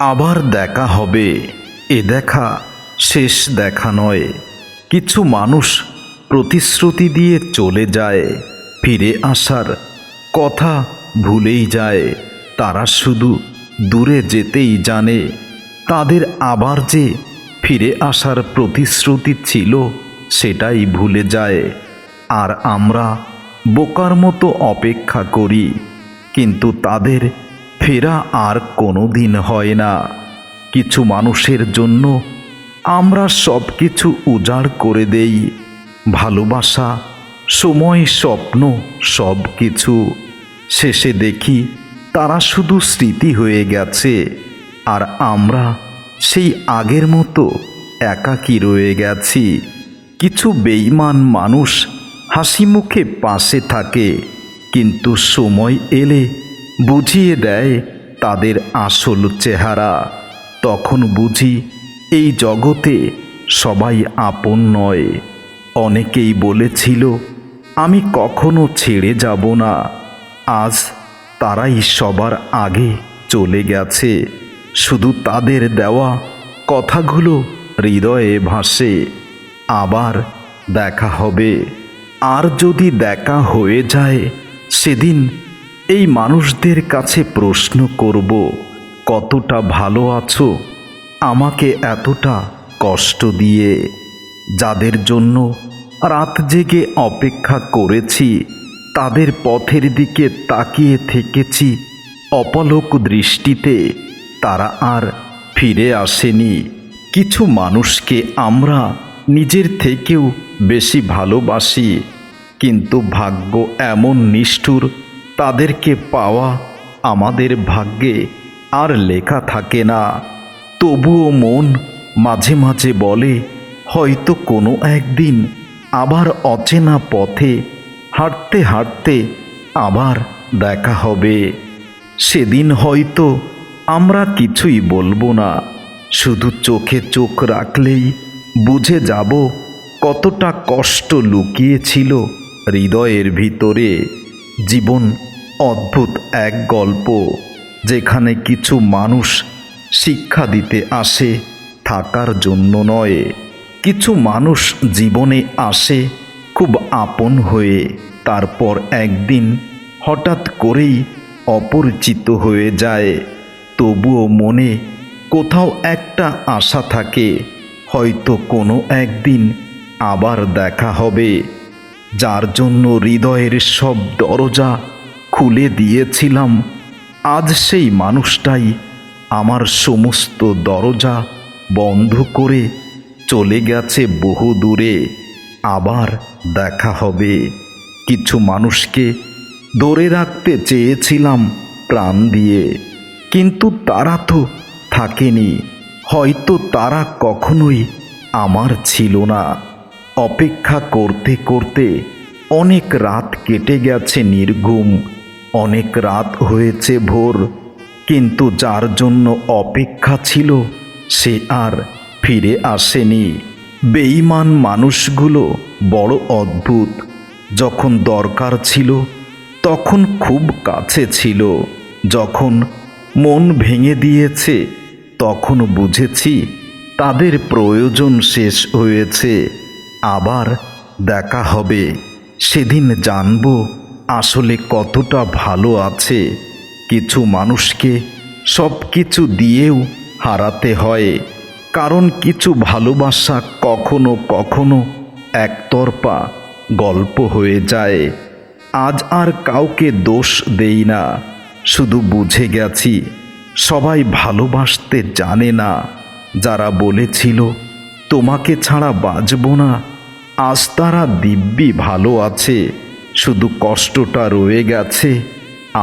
আবার দেখা হবে, এ দেখা শেষ দেখা নয়। কিছু মানুষ প্রতিশ্রুতি দিয়ে চলে যায়, ফিরে আসার কথা ভুলেই যায়। তারা শুধু দূরে যেতেই জানে, তাদের আবার যে ফিরে আসার প্রতিশ্রুতি ছিল সেটাই ভুলে যায়। আর আমরা বোকার মতো অপেক্ষা করি, কিন্তু তাদের ফেরা আর কোনো দিন হয় না। কিছু মানুষের জন্য আমরা সব কিছু উজাড় করে দেই, ভালোবাসা, সময়, স্বপ্ন, সব কিছু। শেষে দেখি তারা শুধু স্মৃতি হয়ে গেছে, আর আমরা সেই আগের মতো একাকী রয়ে গেছি। কিছু বেঈমান মানুষ হাসি মুখে পাশে থাকে, কিন্তু সময় এলে বুঝিয়ে দেয় তাদের আসল চেহারা। তখন বুঝি এই জগতে সবাই আপন নয়। অনেকেই বলেছিল আমি কখনো ছেড়ে যাব না, আজ তারাই সবার আগে চলে গেছে। শুধু তাদের দেওয়া কথাগুলো হৃদয়ে ভাসে, আবার দেখা হবে। আর যদি দেখা হয়ে যায়, সেদিন এই মানুষদের কাছে প্রশ্ন করব, কতটা ভালো আছো আমাকে এতটা কষ্ট দিয়ে? যাদের জন্য রাত জেগে অপেক্ষা করেছি, তাদের পথের দিকে তাকিয়ে থেকেছি অপলক দৃষ্টিতে, তারা আর ফিরে আসেনি। কিছু মানুষকে আমরা নিজের থেকেও বেশি ভালোবাসি, কিন্তু ভাগ্য এমন নিষ্ঠুর, তাদেরকে পাওয়া আমাদের ভাগ্যে আর লেখা থাকে না। তবুও মন মাঝে মাঝে বলে, হয়তো কোনো একদিন আবার অচেনা পথে হাঁটতে হাঁটতে আবার দেখা হবে। সেদিন হয়তো আমরা কিছুই বলবো না, শুধু চোখে চোখ রাখলেই বুঝে যাব কতটা কষ্ট লুকিয়েছিল হৃদয়ের ভিতরে। জীবন অদ্ভুত এক গল্প, যেখানে কিছু মানুষ শিক্ষা দিতে আসে, থাকার জন্য নয়। কিছু মানুষ জীবনে আসে খুব আপন হয়ে, তারপর একদিন হঠাৎ করেই অপরিচিত হয়ে যায়। তবুও মনে কোথাও একটা আশা থাকে, হয়তো কোনো একদিন আবার দেখা হবে। যার জন্য হৃদয়ের সব দরজা খুলে দিয়েছিলাম, আজ সেই মানুষটাই আমার সমস্ত দরজা বন্ধ করে চলে গেছে বহু দূরে। আবার দেখা হবে। কিছু মানুষকে ধরে রাখতে চেয়েছিলাম প্রাণ দিয়ে, কিন্তু তারা তো থাকেনি, হয়তো তারা কখনোই আমার ছিল না। অপেক্ষা করতে করতে অনেক রাত কেটে গেছে নির্ঘুম, অনেক রাত হয়েছে ভোর, কিন্তু যার জন্য অপেক্ষা ছিল সে আর ফিরে আসেনি। বেঈমান মানুষগুলো বড় অদ্ভুত, যখন দরকার ছিল তখন খুব কাছে ছিল, যখন মন ভেঙে দিয়েছে তখন বুঝেছি তাদের প্রয়োজন শেষ হয়েছে। আবার দেখা হবে, সেদিন জানব আসলে কতটা ভালো আছে। কিছু মানুষকে সব কিছু দিয়েও হারাতে হয়, কারণ কিছু ভালোবাসা কখনো কখনো একতরফা গল্প হয়ে যায়। আজ আর কাউকে দোষ দেই না, শুধু বুঝে গেছি সবাই ভালোবাসতে জানে না। যারা বলেছিল তোমাকে ছাড়া বাঁচব না, আজ তারা দিব্যি ভালো আছে, শুধু কষ্টটা রয়ে গেছে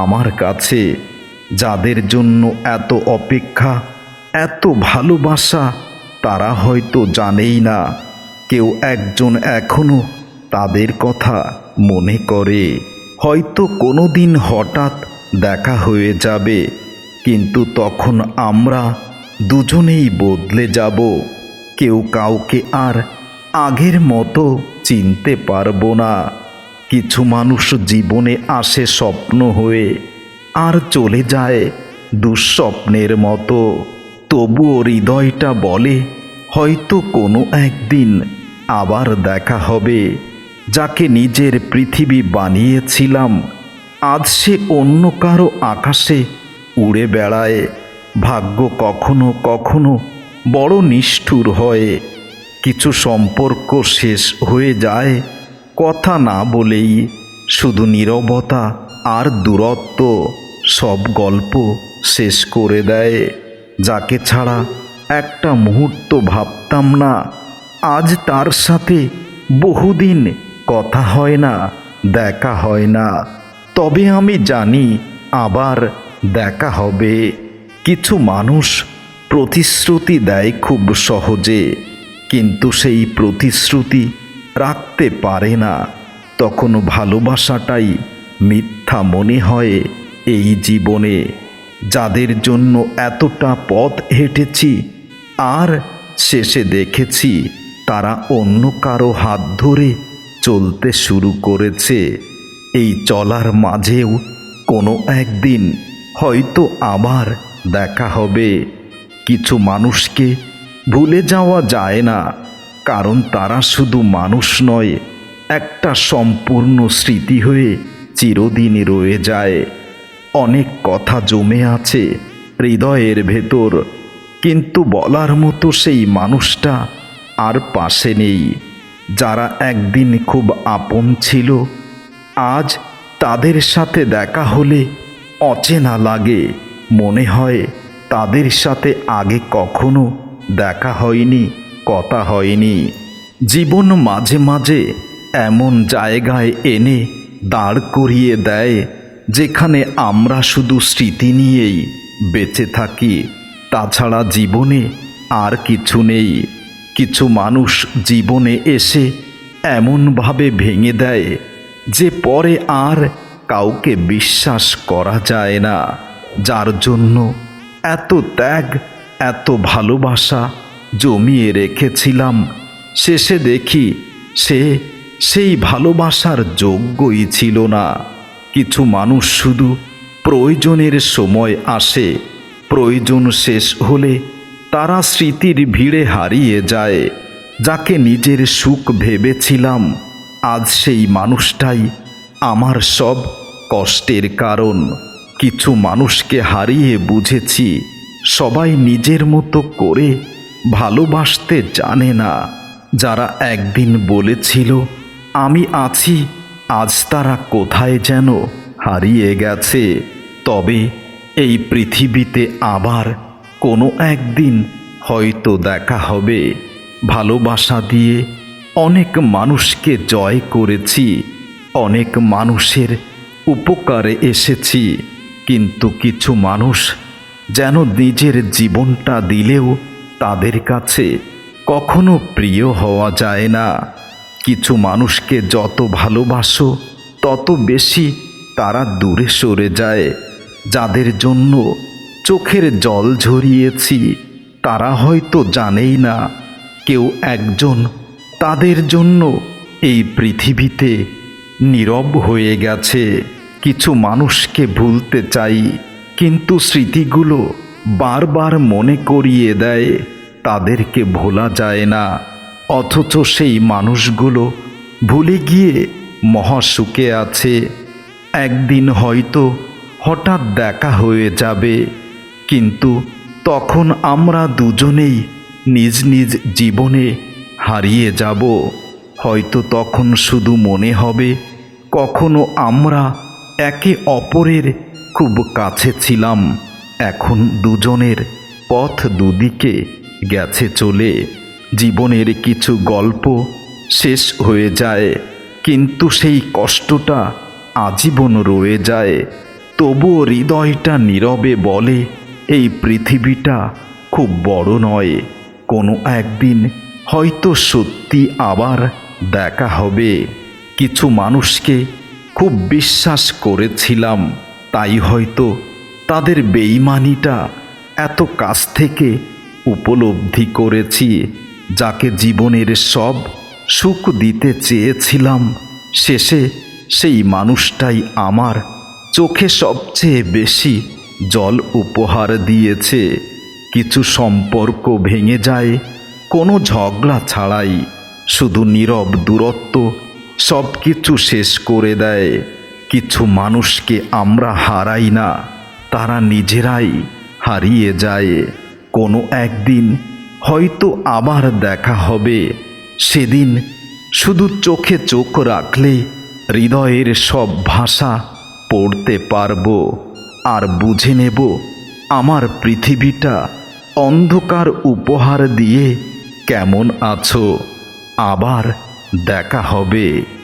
আমার কাছে। যাদের জন্য এত অপেক্ষা, এত ভালোবাসা, তারা হয়তো জানেই না কেউ একজন এখনো তাদের কথা মনে করে। হয়তো কোনো দিন হঠাৎ দেখা হয়ে যাবে, কিন্তু তখন আমরা দুজনেই বদলে যাব। কেউ কাউকে আর আগের মতো চিনতে পারবো না। কিছু মানুষ জীবনে আসে স্বপ্ন হয়ে, আর চলে যায় দুঃস্বপ্নের মতো। তবুও হৃদয়টা বলে হয়তো কোনো একদিন আবার দেখা হবে। যাকে নিজের পৃথিবী বানিয়েছিলাম, আজ সে অন্য কারো আকাশে উড়ে বেড়ায়। ভাগ্য কখনো কখনো বড় নিষ্ঠুর হয়। কিছু সম্পর্ক শেষ হয়ে যায় কথা না বলেই, শুধু নীরবতা আর দূরত্ব সব গল্প শেষ করে দেয়। যাকে ছাড়া একটা মুহূর্ত ভাবতাম না, আজ তার সাথে বহুদিন কথা হয় না, দেখা হয় না। তবে আমি জানি আবার দেখা হবে। কিছু মানুষ প্রতিশ্রুতি দেয় খুব সহজে, কিন্তু সেই প্রতিশ্রুতি রাখতে পারে না। তখন ভালোবাসাটাই মিথ্যা মনে হয় এই জীবনে। যাদের জন্য এতটা পথ হেঁটেছি আর শেষে দেখেছি তারা অন্য কারো হাত ধরে চলতে শুরু করেছে। এই চলার মাঝেও কোনো একদিন হয়তো আবার দেখা হবে। কিছু মানুষকে ভুলে যাওয়া যায় না, কারণ তারা শুধু মানুষ নয়, একটা সম্পূর্ণ স্মৃতি হয়ে চিরদিন রয়ে যায়। অনেক কথা জমে আছে হৃদয়ের ভেতর, কিন্তু বলার মতো সেই মানুষটা আর পাশে নেই। যারা একদিন খুব আপন ছিল, আজ তাদের সাথে দেখা হলে অচেনা লাগে। মনে হয় তাদের সাথে আগে কখনো দেখা হয়নি, কথা হয়নি। জীবন মাঝে মাঝে এমন জায়গায় এনে দাঁড় করিয়ে দেয় যেখানে আমরা শুধু স্মৃতি নিয়েই বেঁচে থাকি, তাছাড়া জীবনে আর কিছু নেই। কিছু মানুষ জীবনে এসে এমনভাবে ভেঙে দেয় যে পরে আর কাউকে বিশ্বাস করা যায় না। যার জন্য এত ত্যাগ, এত ভালোবাসা জমিয়ে রেখেছিলাম, শেষে দেখি সে সেই ভালোবাসার যোগ্যই ছিল না। কিছু মানুষ শুধু প্রয়োজনের সময় আসে, প্রয়োজন শেষ হলে তারা স্মৃতির ভিড়ে হারিয়ে যায়। যাকে নিজের সুখ ভেবেছিলাম, আজ সেই মানুষটাই আমার সব কষ্টের কারণ। কিছু মানুষকে হারিয়ে বুঝেছি সবাই নিজের মতো করে ভালোবাসতে জানে না। যারা একদিন বলেছিল আমি আছি, আজ তারা কোথায় যেন হারিয়ে গেছে। তবে এই পৃথিবীতে আবার কোনো একদিন হয়তো দেখা হবে। ভালোবাসা দিয়ে অনেক মানুষকে জয় করেছি, অনেক মানুষের উপকারে এসেছি, কিন্তু কিছু মানুষ যেন নিজের জীবনটা দিলেও তাদের কাছে কখনো প্রিয় হওয়া যায় না। কিছু মানুষকে যত ভালোবাসো তত বেশি তারা দূরে সরে যায়। যাদের জন্য চোখের জল ঝরিয়েছি তারা হয়তো জানেই না কেউ একজন তাদের জন্য এই পৃথিবীতে নীরব হয়ে গেছে। কিছু মানুষকে ভুলতে চাই, কিন্তু স্মৃতিগুলো বারবার মনে করিয়ে দেয় তাদেরকে ভোলা যায় না। অথচ সেই মানুষগুলো ভুলে গিয়ে মহাসুখে আছে। একদিন হয়তো হঠাৎ দেখা হয়ে যাবে, কিন্তু তখন আমরা দুজনেই নিজ নিজ জীবনে হারিয়ে যাব। হয়তো তখন শুধু মনে হবে কখনো আমরা একে অপরের খুব কাছে ছিলাম। এখন দুজনের পথ দুদিকে গেছে চলে। জীবনের কিছু গল্প শেষ হয়ে যায়, কিন্তু সেই কষ্টটা আজীবন রয়ে যায়। তবুও হৃদয়টা নীরবে বলে এই পৃথিবীটা খুব বড় নয়, কোনো একদিন হয়তো সত্যি আবার দেখা হবে। কিছু মানুষকে খুব বিশ্বাস করেছিলাম, তাই হয়তো তাদের বেঈমানিটা এত কাছ থেকে উপলব্ধি করেছি। যাকে জীবনের সব সুখ দিতে চেয়েছিলাম, শেষে সেই মানুষটাই আমার চোখে সবচেয়ে বেশি জল উপহার দিয়েছে। কিছু সম্পর্ক ভেঙে যায় কোনো ঝগড়া ছাড়াই। শুধু নীরব দূরত্ব সব কিছু শেষ করে দেয়। কিছু মানুষকে আমরা হারাই না, তারা নিজেরাই হারিয়ে যায়। কোনো একদিন হয়তো আবার দেখা হবে। সেদিন শুধু চোখে চোখ রাখলে হৃদয়ের সব ভাষা পড়তে পারবো, আর বুঝে নেব আমার পৃথিবীটা অন্ধকার উপহার দিয়ে কেমন আছো। আবার দেখা হবে।